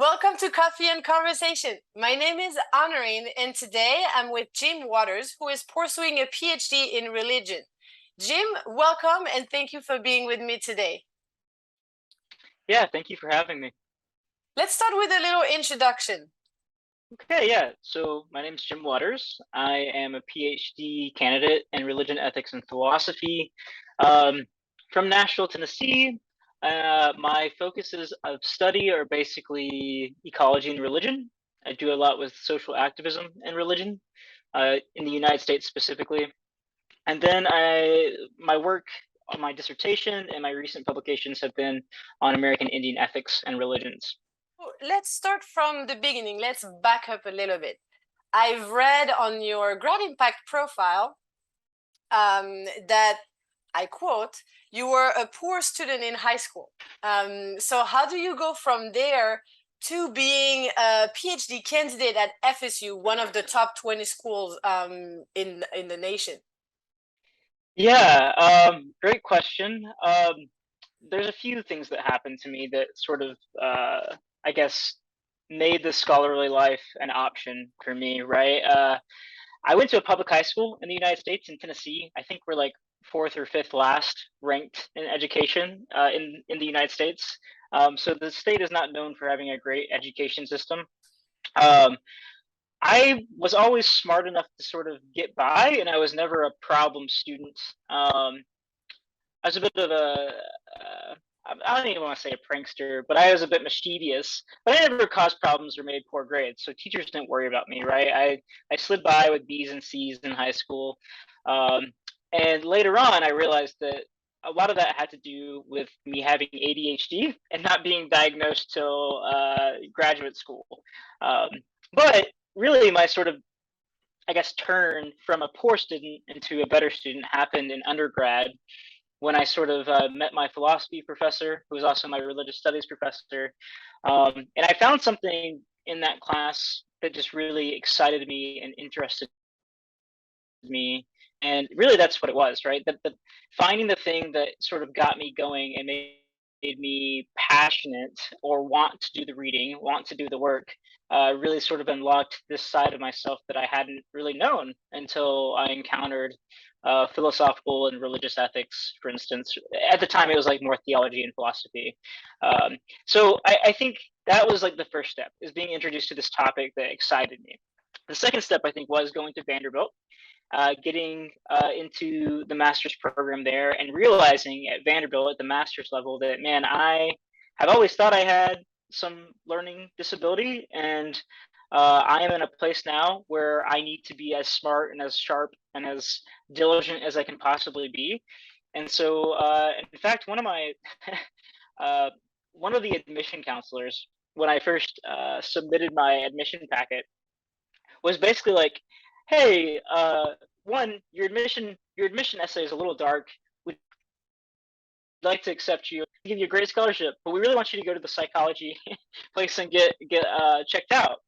Welcome to Coffee and Conversation. My name is Honorine, and today I'm with Jim Waters, who is pursuing a PhD in religion. Jim, welcome, and thank you for being with me today. Yeah, thank you for having me. Let's start with a little introduction. Okay, yeah. So my name is Jim Waters. I am a PhD candidate in religion, ethics, and philosophy from Nashville, Tennessee. My focuses of study are basically ecology and religion. I do a lot with social activism and religion in the United States specifically. And then my work on my dissertation and my recent publications have been on American Indian ethics and religions. Let's start from the beginning. Let's back up a little bit. I've read on your GradImpact profile that, I quote, you were a poor student in high school. So how do you go from there to being a PhD candidate at FSU, one of the top 20 schools in the nation? Yeah, great question. There's a few things that happened to me that sort of, I guess, made the scholarly life an option for me, right? I went to a public high school in the United States in Tennessee. I think we're like fourth or fifth last ranked in education in the United States. So the state is not known for having a great education system. Um, I was always smart enough to sort of get by, and I was never a problem student. I was a bit of a, I don't even want to say a prankster, but I was a bit mischievous. But I never caused problems or made poor grades, so teachers didn't worry about me, right? I slid by with B's and C's in high school, um, and later on, I realized that a lot of that had to do with me having ADHD and not being diagnosed till graduate school. Um, but really, my sort of I guess turn from a poor student into a better student happened in undergrad when I sort of met my philosophy professor, who was also my religious studies professor. And I found something in that class that just really excited me and interested me. And really, that's what it was, right? That finding the thing that sort of got me going and made me passionate or want to do the reading, want to do the work, really sort of unlocked this side of myself that I hadn't really known until I encountered philosophical and religious ethics, for instance. At the time, it was like more theology and philosophy. So I think that was like the first step, is being introduced to this topic that excited me. The second step, I think, was going to Vanderbilt, getting into the master's program there and realizing at Vanderbilt at the master's level that, man, I have always thought I had some learning disability, and I am in a place now where I need to be as smart and as sharp and as diligent as I can possibly be. And so, in fact, one of my one of the admission counselors, when I first submitted my admission packet, was basically like, "Hey, one, your admission essay is a little dark. We'd like to accept you, give you a great scholarship, but we really want you to go to the psychology place and get checked out."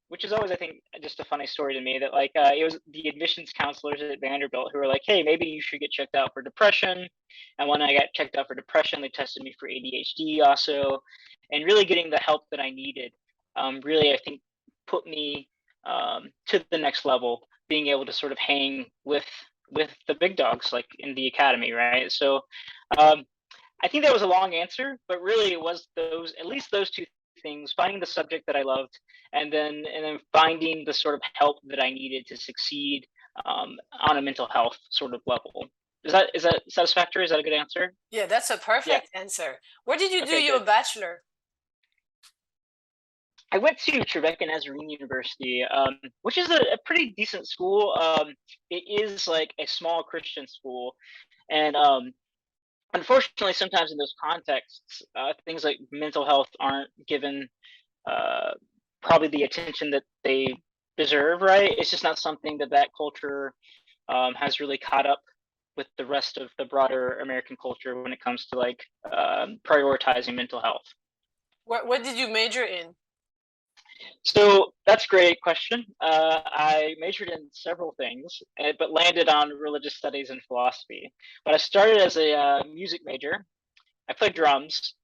Which is always, I think, just a funny story to me that like it was the admissions counselors at Vanderbilt who were like, "Hey, maybe you should get checked out for depression." And when I got checked out for depression, they tested me for ADHD also, and really getting the help that I needed. Really, I think put me to the next level, being able to sort of hang with the big dogs like in the academy, right? So um, I think that was a long answer, but really it was those, at least those two things: finding the subject that I loved, and then finding the sort of help that I needed to succeed on a mental health sort of level. Is that satisfactory? Is that a good answer? Yeah, that's a Yeah. perfect answer. Where did you do Okay, your good. bachelor? I went to Trebek and Nazarene University, which is a pretty decent school. It is like a small Christian school, and unfortunately, sometimes in those contexts, things like mental health aren't given uh, probably the attention that they deserve. Right? It's just not something that culture has really caught up with the rest of the broader American culture when it comes to like prioritizing mental health. What did you major in? So that's a great question. I majored in several things, but landed on religious studies and philosophy. But I started as a music major. I played drums,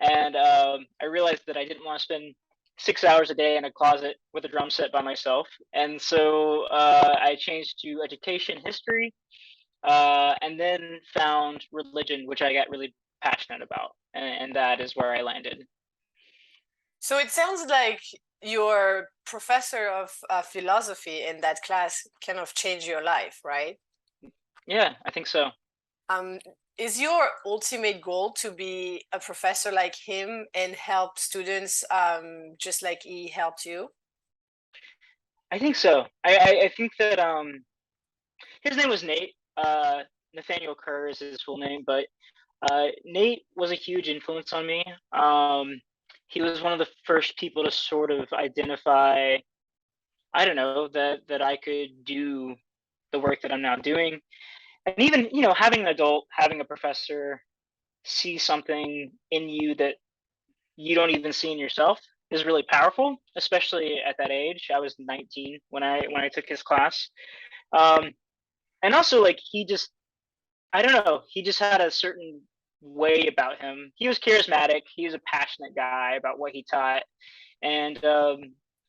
and I realized that I didn't want to spend 6 hours a day in a closet with a drum set by myself, and so I changed to education history, and then found religion, which I got really passionate about, and that is where I landed. So it sounds like your professor of philosophy in that class kind of changed your life, right? Yeah, I think so. Um, is your ultimate goal to be a professor like him and help students just like he helped you? I think so. I think that his name was Nate. Nathaniel Kerr is his full name, but Nate was a huge influence on me. He was one of the first people to sort of identify, I don't know, that I could do the work that I'm now doing, and even having an adult, having a professor see something in you that you don't even see in yourself is really powerful, especially at that age. I was 19 when I took his class, um, and also like he just I don't know. He just had a certain way about him. He was charismatic. He was a passionate guy about what he taught, and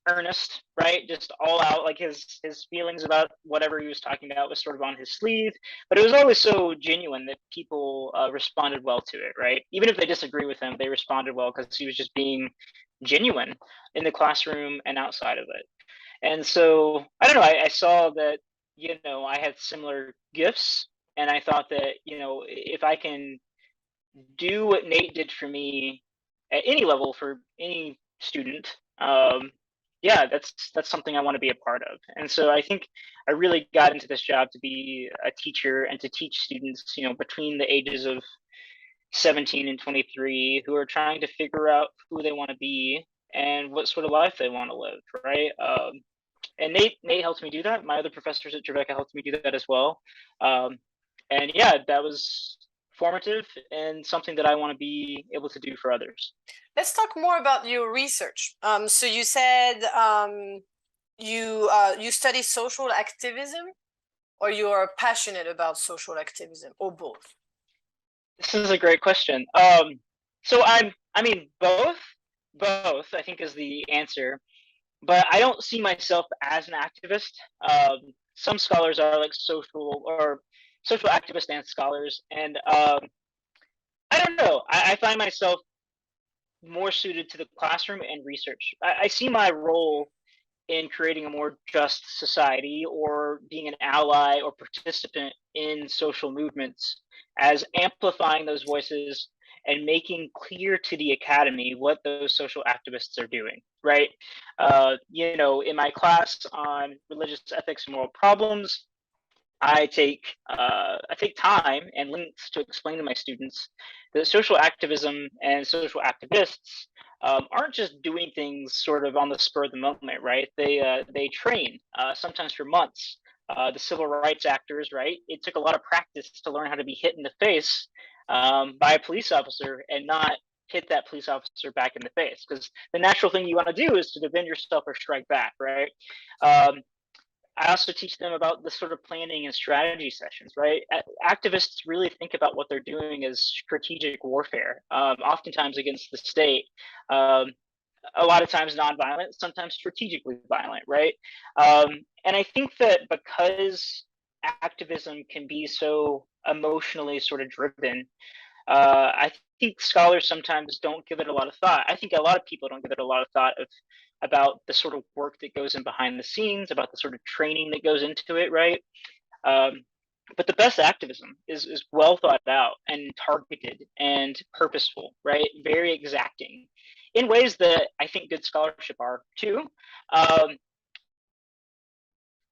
earnest, right? Just all out. Like his feelings about whatever he was talking about was sort of on his sleeve, but it was always so genuine that people responded well to it, right? Even if they disagree with him, they responded well because he was just being genuine in the classroom and outside of it. And so I don't know. I saw that I had similar gifts, and I thought that if I can do what Nate did for me at any level for any student, yeah, that's something I want to be a part of. And so I think I really got into this job to be a teacher and to teach students, between the ages of 17 and 23 who are trying to figure out who they want to be and what sort of life they want to live, right? And Nate helped me do that. My other professors at Tribeca helped me do that as well. Um, and yeah, that was formative and something that I want to be able to do for others. Let's talk more about your research. So you said you study social activism, or you're passionate about social activism, or both? This is a great question. So I mean, both, I think is the answer, but I don't see myself as an activist. Some scholars are like social activists and scholars, and I don't know. I find myself more suited to the classroom and research. I see my role in creating a more just society or being an ally or participant in social movements as amplifying those voices and making clear to the academy what those social activists are doing, right? In my class on religious ethics and moral problems, I take time and lengths to explain to my students that social activism and social activists aren't just doing things sort of on the spur of the moment, right? They train sometimes for months. The civil rights actors, right? It took a lot of practice to learn how to be hit in the face by a police officer and not hit that police officer back in the face, because the natural thing you want to do is to defend yourself or strike back, right? Um, I also teach them about the sort of planning and strategy sessions, right? Activists really think about what they're doing as strategic warfare, oftentimes against the state, um, a lot of times nonviolent, sometimes strategically violent, right? And I think that because activism can be so emotionally sort of driven, I think scholars sometimes don't give it a lot of thought. I think a lot of people don't give it a lot of thought about the sort of work that goes in behind the scenes, about the sort of training that goes into it, right? Um, but the best activism is well thought out and targeted and purposeful, right? Very exacting in ways that I think good scholarship are too. Um,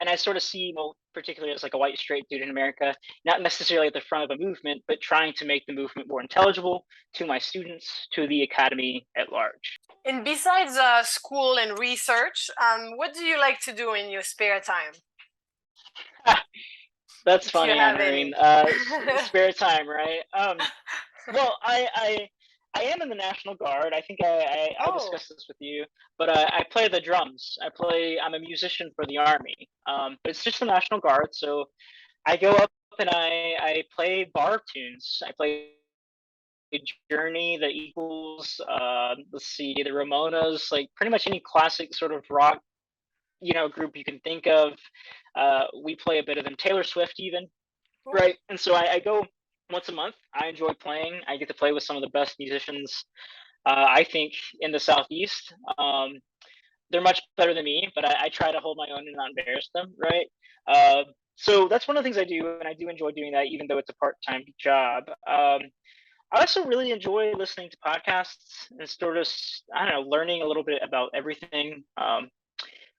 and I sort of see, well, particularly as like a white straight dude in America, not necessarily at the front of a movement, but trying to make the movement more intelligible to my students, to the academy at large. And besides school and research, what do you like to do in your spare time, That's if you funny, have Honorine. any? Spare time, right? Well, I am in the National Guard. I think I Oh, discussed this with you, but I play the drums. I'm a musician for the Army. But it's just the National Guard, so I go up and I play bar tunes. I play Journey, the Eagles, let's see, the Ramonas, like pretty much any classic sort of rock, group you can think of. We play a bit of them. Taylor Swift, even, Cool. right? And so I go once a month. I enjoy playing. I get to play with some of the best musicians, I think, in the Southeast. They're much better than me, but I try to hold my own and not embarrass them, right? Uh, so that's one of the things I do, and I do enjoy doing that, even though it's a part-time job. I also really enjoy listening to podcasts and sort of, I don't know, learning a little bit about everything.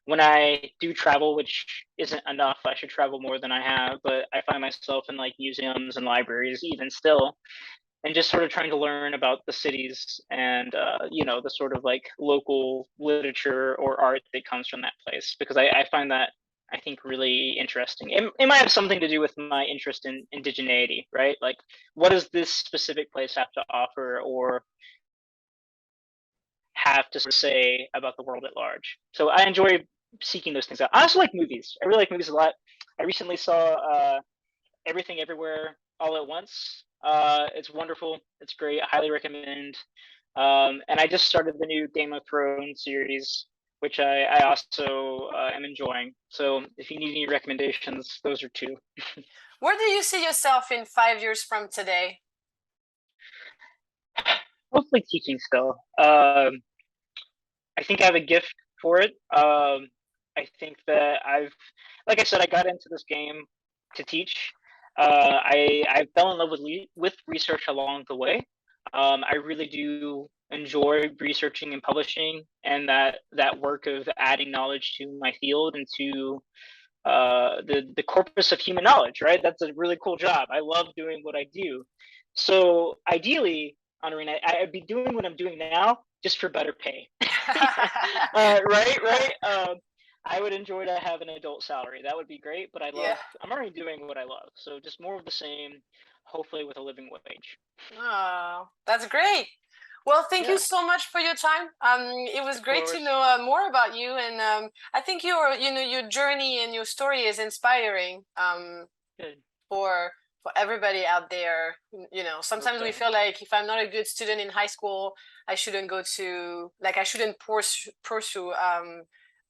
When I do travel, which isn't enough, I should travel more than I have, but I find myself in like museums and libraries, even still, and just sort of trying to learn about the cities and the sort of like local literature or art that comes from that place, because I find that, I think, really interesting. It might have something to do with my interest in indigeneity, right? Like, what does this specific place have to offer or have to say about the world at large? So I enjoy seeking those things out. I also like movies. I really like movies a lot. I recently saw Everything Everywhere All at Once. It's wonderful. It's great. I highly recommend. And I just started the new Game of Thrones series, which I also am enjoying. So if you need any recommendations, those are two. Where do you see yourself in 5 years from today? Hopefully teaching still. I think I have a gift for it. I think that like I said, I got into this game to teach. I fell in love with research along the way. I really do enjoy researching and publishing, and that work of adding knowledge to my field and to the corpus of human knowledge. Right, that's a really cool job. I love doing what I do. So ideally, Honorine, I'd be doing what I'm doing now just for better pay. Right. I would enjoy to have an adult salary. That would be great. But Yeah. I'm already doing what I love. So just more of the same, hopefully with a living wage. Oh, that's great. Well, thank you Yeah, so much for your time. It was of great to course. know more about you, and I think your journey and your story is inspiring. Good. For everybody out there. Hope Sometimes we so. feel like if I'm not a good student in high school, I shouldn't I shouldn't pursue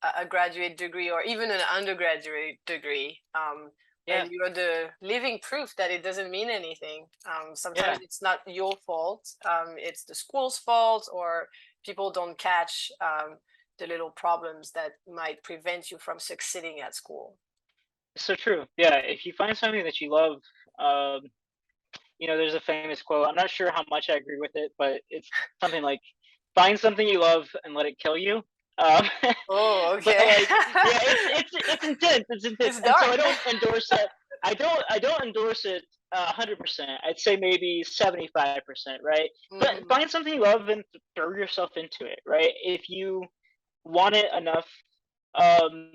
a graduate degree or even an undergraduate degree. Yeah. And you're the living proof that it doesn't mean anything. Sometimes Yeah. it's not your fault. It's the school's fault, or people don't catch the little problems that might prevent you from succeeding at school. It's so true. Yeah. If you find something that you love, um, there's a famous quote. I'm not sure how much I agree with it, but it's something like, "Find something you love and let it kill you." Um, Oh, but okay. like, yeah, it's intense. It's intense, It's and so I dark. don't endorse it. I don't endorse it 100%. I'd say maybe 75%, right? But Hmm. find something you love and throw yourself into it, right? If you want it enough, um,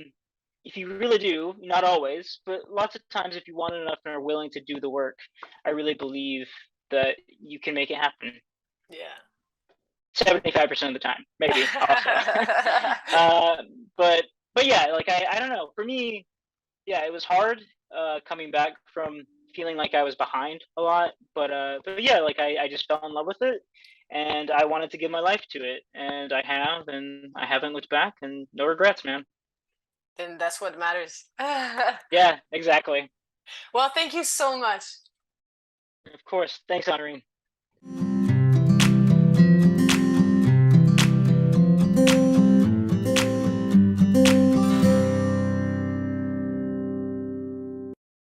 if you really do, not always, but lots of times, if you want it enough and are willing to do the work, I really believe that you can make it happen. Yeah. 75% of the time, maybe I'll say. uh, but but yeah, like I don't know. For me, yeah, it was hard coming back from feeling like I was behind a lot. But yeah, like I just fell in love with it, and I wanted to give my life to it, and I have, and I haven't looked back, and no regrets, man. Then that's what matters. Yeah, exactly. Well, thank you so much. Of course. Thanks, Honorine.